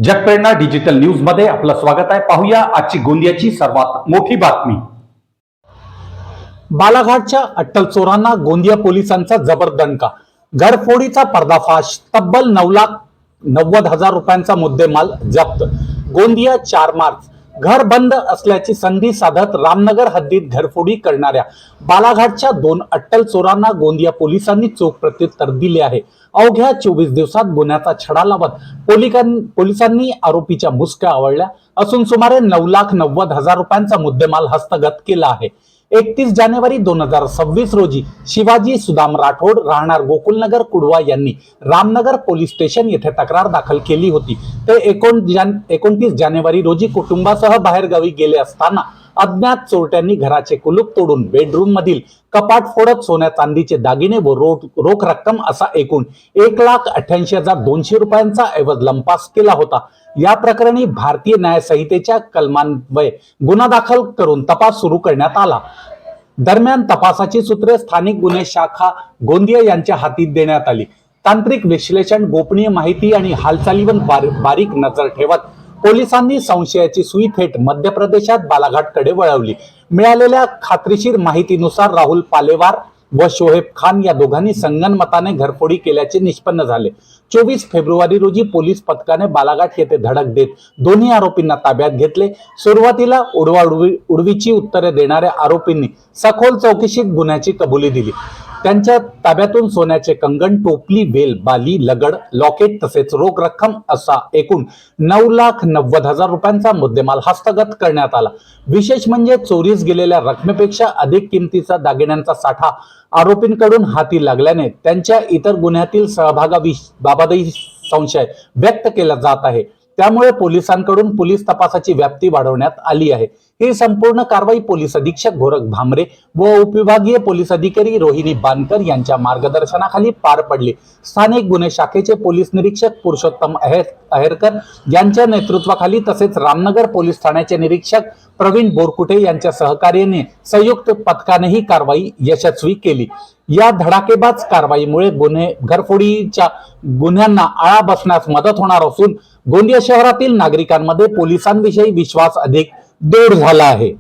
जगप्रेरणा digital news मध्ये आपलं स्वागत आहे। पाहूया आजची गोंदियाची सर्वात मोठी बातमी। बालाघाटच्या अट्टल चोरांना गोंदिया पोलिसांचा जबर दणका। घरफोडीचा पर्दाफाश, तब्बल 9,90,000 रुपयांचा मुद्देमाल जप्त। गोंदिया 4 मार्च। घर बंद असल्याची संधी साधत रामनगर हद्दीत घरफोडी करणाऱ्या बालाघाटच्या 2 अट्टल चोरांना गोंदिया पोलिसांनी चोख प्रत्युत्तर दिले आहे। अवघ्या 24 दिवसात गुन्ह्याचा छडा लावत पोलिसांनी आरोपीच्या मुसक्या आवळल्या असून सुमारे 9,90,000 रुपयांचा मुद्देमाल हस्तगत केला आहे। 31 जानेवारी 2026 रोजी शिवाजी सुदाम राठोड राहणार गोकुलनगर कुडवा यांनी रामनगर पोलीस स्टेशन येथे तक्रार दाखल केली होती। ते 29 जानेवारी रोजी कुटुंबासह बाहेरगावी गेले असताना अज्ञात चोरट्यांनी घराचे कुलूप तोडून बेडरूम मधील कपाट फोडत सोन्या चांदीचे दागिने व रोख रक्कम असा एकूण 1,88,200 रुपयांचा ऐवज लंपास केला होता। या प्रकरणी भारतीय न्याय संहितेच्या कलमान्वये गुन्हा दाखल करून तपास सुरू करण्यात आला। दरम्यान तपासाची सूत्रे स्थानिक गुन्हे शाखा गोंदिया यांच्या हाती देण्यात आली। तांत्रिक विश्लेषण, गोपनीय माहिती आणि हालचालीवर बारीक नजर ठेवत पोलिसांनी संशयाची सुई थेट मध्य प्रदेशात बालाघाटकडे वळवली। मिळालेल्या खात्रीशीर माहितीनुसार राहुल पालेवार व शोहेब खान या दोघांनी संगनमताने घरफोडी केल्याचे निष्पन्न झाले। 24 फेब्रुवारी रोजी पोलीस पथकाने बालाघाट येथे धडक देत दोन्ही आरोपींना ताब्यात घेतले। सुरुवातीला उडवीची उत्तरे देणाऱ्या आरोपींनी सखोल चौकशीत गुन्ह्याची कबुली दिली। त्यांच्या ताब्यातून सोन्याचे कंगन, टोपली, वेल, बाली, लगड, लॉकेट तसेच रोख रक्कम असा एकूण 9,90,000 रुपयांचा मुद्देमाल हस्तगत करण्यात आला। विशेष म्हणजे चोरीस गेलेल्या रकमेपेक्षा अधिक किमतीचा दागिन्यांचा साठा आरोपींकडून हाती लागल्याने त्यांच्या इतर गुन्ह्यातील सहभागाबाबतही संशय व्यक्त केला जात आहे। त्यामुळे पोलिसांकडून पोलीस तपासाची व्याप्ती वाढवण्यात आली आहे। ही संपूर्ण कारवाई पोलीस अधीक्षक गोरख भामरे व उपविभागीय पोलीस अधिकारी रोहिणी बानकर यांच्या मार्गदर्शनाखाली पार पडली। स्थानिक गुन्हे शाखेचे पोलीस निरीक्षक पुरुषोत्तम अहेरकर यांच्या नेतृत्वाखाली तसेच रामनगर पोलीस ठाण्याचे निरीक्षक प्रवीण बोरकुटे यांच्या सहकार्याने संयुक्त पथकाने ही कारवाई यशस्वी केली। या धडाकेबाज कारवाईमुळे घरफोडीच्या गुन्ह्यांना आळा बसण्यास मदत होणार असून गोंदिया शहरातील नागरिकांमध्ये पोलिसांविषयी विश्वास अधिक दृढ झाला आहे।